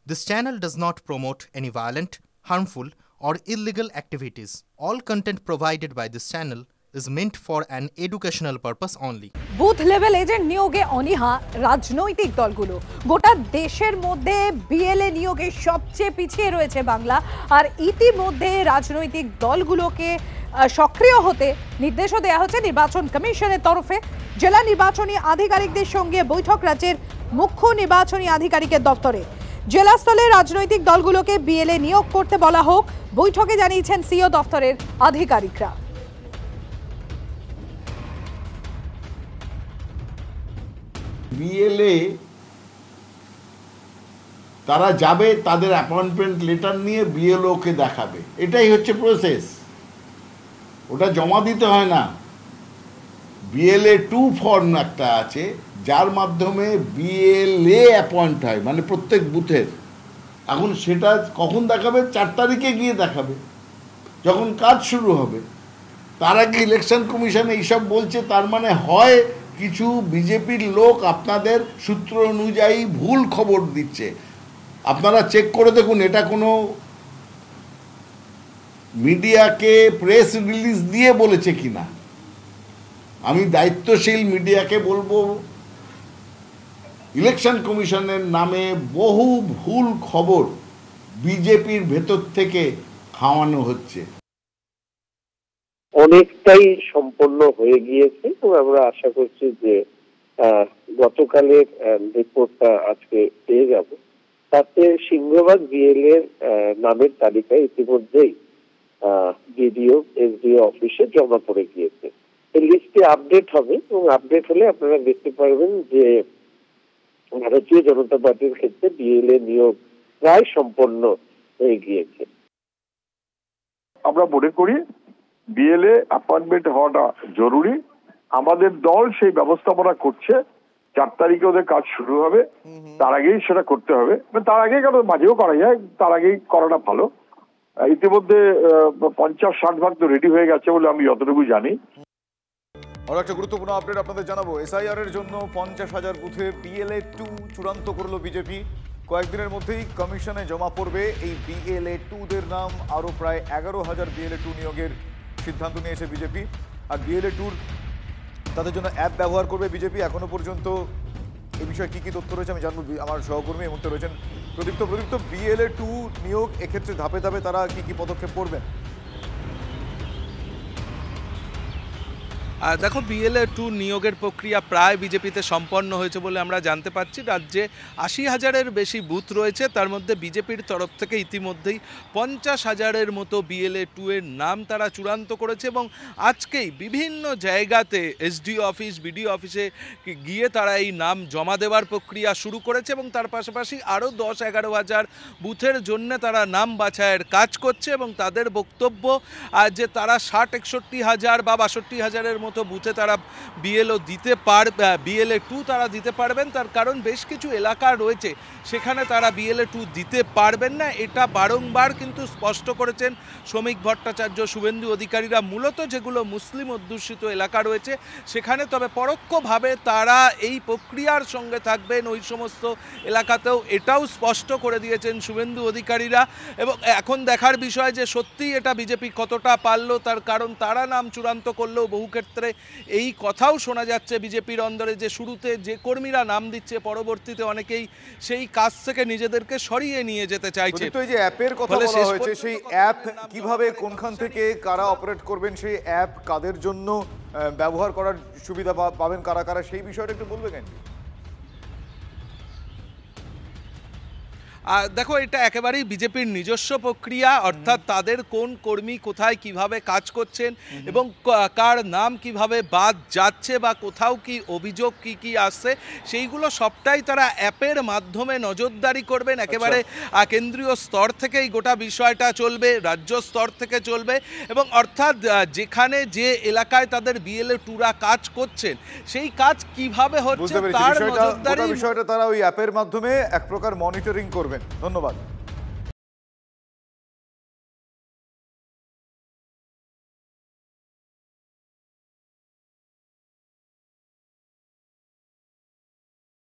This channel does not promote any violent, harmful, or illegal activities. All content provided by this channel is meant for an educational purpose only. Booth level agent নিয়োগে অনীহা রাজনৈতিক দলগুলো। গোটা দেশের মধ্যে BLA নিয়োগে সবচেয়ে পিছিয়ে রয়েছে বাংলা, আর ইতিমধ্যে রাজনৈতিক দলগুলোকে সক্রিয় হতে নির্দেশও দেওয়া হচ্ছে নির্বাচন কমিশনের তরফে। জেলা নির্বাচনী আধিকারিকদের সঙ্গে বৈঠক রাজ্যের মুখ্য নির্বাচনী আধিকারিকের দপ্তরে। জেলা স্তরে রাজনৈতিক দলগুলোকে বিএলএ নিয়োগ করতে বলা হোক, বৈঠকে জানিয়েছেন সিও দপ্তরের আধিকারিকরা। বিএলএ তারা যাবে, তাদের অ্যাপয়েন্টমেন্ট লেটার নিয়ে বিএলওকে দেখাবে, এটাই হচ্ছে প্রসেস। ওটা জমা দিতে হয় না। বিএলএ 2 ফর্ম একটা আছে, যার মাধ্যমে বিএলএ অ্যাপয়েন্ট হয়, মানে প্রত্যেক বুথের। এখন সেটা কখন দেখাবে? 4 তারিখে গিয়ে দেখাবে, যখন কাজ শুরু হবে। তার আগে ইলেকশন কমিশন এইসব বলছে, তার মানে হয় কিছু বিজেপির লোক আপনাদের সূত্র অনুযায়ী ভুল খবর দিচ্ছে। আপনারা চেক করে দেখুন, এটা কোনো মিডিয়াকে প্রেস রিলিজ দিয়ে বলেছে কিনা। আমি দায়িত্বশীল মিডিয়াকে বলবো, ইলেকশন কমিশনের নামে বহু ভুল খবর বিজেপির ভেতর থেকে খাওয়ানো হচ্ছে। অনেকটাই সম্পন্ন হয়ে গিয়েছে এবং আমরা আশা করছি যে গতকালের রিপোর্টটা আজকে পেয়ে যাব। তাতে সিংহভাগ বিএলএ নামের তালিকায় ইতিমধ্যেই বিডিও এসডিও অফিসে জমা পড়ে গিয়েছে। এই লিস্টে আপডেট হবে এবং আপডেট হলে আপনারা দেখতে পারবেন যে ভারতীয় জনতা পার্টির ক্ষেত্রে বিএলএ নিয়োগ প্রায় সম্পন্ন হয়ে গিয়েছে। আমরা মনে করি বিএলএ অ্যাপয়েন্টমেন্ট হওয়াটা জরুরি। আমাদের দল সেই ব্যবস্থাপনা করছে। 4 তারিখে ওদের কাজ শুরু হবে, তার আগেই সেটা করতে হবে। তার আগে কেন, মাঝেও করা যায়, তার আগেই করাটা ভালো। ইতিমধ্যে 50-60 ভাগ তো রেডি হয়ে গেছে বলে আমি যতটুকু জানি। আর একটা গুরুত্বপূর্ণ আপডেট আপনাদের জানাবো। এসআইআর এর জন্য 50,000 বুথে বিএলএ 2 চূড়ান্ত করলো বিজেপি। কয়েকদিনের মধ্যেই কমিশনে জমা পড়বে এই বিএলএ 2দের নাম। আরও প্রায় 11,000 বিএলএ 2 নিয়োগের সিদ্ধান্ত নিয়েছে বিজেপি। আর বিএলএ 2 তাদের জন্য অ্যাপ ব্যবহার করবে বিজেপি। এখনো পর্যন্ত এই বিষয়ে কী কী তথ্য রয়েছে আমি জানবো। আমার সহকর্মী এই মুহূর্তে রয়েছেন প্রদীপ্ত। বিএলএ 2 নিয়োগ এক্ষেত্রে ধাপে ধাপে তারা কী কী পদক্ষেপ করবেন? দেখো, বিএলএ 2 নিয়োগের প্রক্রিয়া প্রায় বিজেপিতে সম্পন্ন হয়েছে বলে আমরা জানতে পারছি। রাজ্যে 80,000-এর বেশি বুথ রয়েছে, তার মধ্যে বিজেপির তরফ থেকে ইতিমধ্যেই 50,000-এর মতো বিএলএ 2 এর নাম তারা চূড়ান্ত করেছে এবং আজকেই বিভিন্ন জায়গাতে এসডিও অফিস, বিডিও অফিসে গিয়ে তারা এই নাম জমা দেওয়ার প্রক্রিয়া শুরু করেছে এবং তার পাশাপাশি আরও 10-11,000 বুথের জন্য তারা নাম বাছাইয়ের কাজ করছে এবং তাদের বক্তব্য যে তারা 60-61,000 বা 62,000-এর মতো বুথে তারা বিএলও দিতে বিএলএ 2 তারা দিতে পারবেন। তার কারণ বেশ কিছু এলাকা রয়েছে সেখানে তারা বিএলএ 2 দিতে পারবেন না। এটা বারংবার কিন্তু স্পষ্ট করেছেন শ্রমিক ভট্টাচার্য, শুভেন্দু অধিকারীরা। মূলত যেগুলো মুসলিম অধ্যুষিত এলাকা রয়েছে সেখানে, তবে পরোক্ষভাবে তারা এই প্রক্রিয়ার সঙ্গে থাকবেন ওই সমস্ত এলাকাতেও, এটাও স্পষ্ট করে দিয়েছেন শুভেন্দু অধিকারীরা। এবং এখন দেখার বিষয় যে সত্যিই এটা বিজেপি কতটা পারল, তার কারণ তারা নাম চূড়ান্ত করলেও বহু ক্ষেত্রে এই কথাও শোনা যাচ্ছে বিজেপির অন্দরে যে শুরুতে যে কর্মীরা নাম দিচ্ছে, পরবর্তীতে অনেকেই সেই কাজ থেকে নিজেদেরকে সরিয়ে নিয়ে যেতে চাইছে। তো এই যে অ্যাপের কথা বলা হয়েছে, সেই অ্যাপ কিভাবে, কোনখান থেকে কারা অপারেট করবেন, সেই অ্যাপ কাদের জন্য ব্যবহার করার সুবিধা পাবেন কারা কারা, সেই বিষয়টা একটু বলবেন কেন? দেখো, এটা একেবারেই বিজেপির নিজস্ব প্রক্রিয়া, অর্থাৎ তাদের কোন কর্মী কোথায় কিভাবে কাজ করছেন এবং কার নাম কিভাবে বাদ যাচ্ছে বা কোথাও কি অভিযোগ কি আসছে, সেইগুলো সবটাই তারা অ্যাপের মাধ্যমে নজরদারি করবেন। একেবারে কেন্দ্রীয় স্তর থেকেই গোটা বিষয়টা চলবে, রাজ্য স্তর থেকে চলবে এবং অর্থাৎ যেখানে যে এলাকায় তাদের বিএলএ 2রা কাজ করছেন সেই কাজ কিভাবে হচ্ছে তার নজরদারি, বিষয়টা তারা ওই অ্যাপের মাধ্যমে এক প্রকার মনিটরিং করবে। ধন্যবাদ।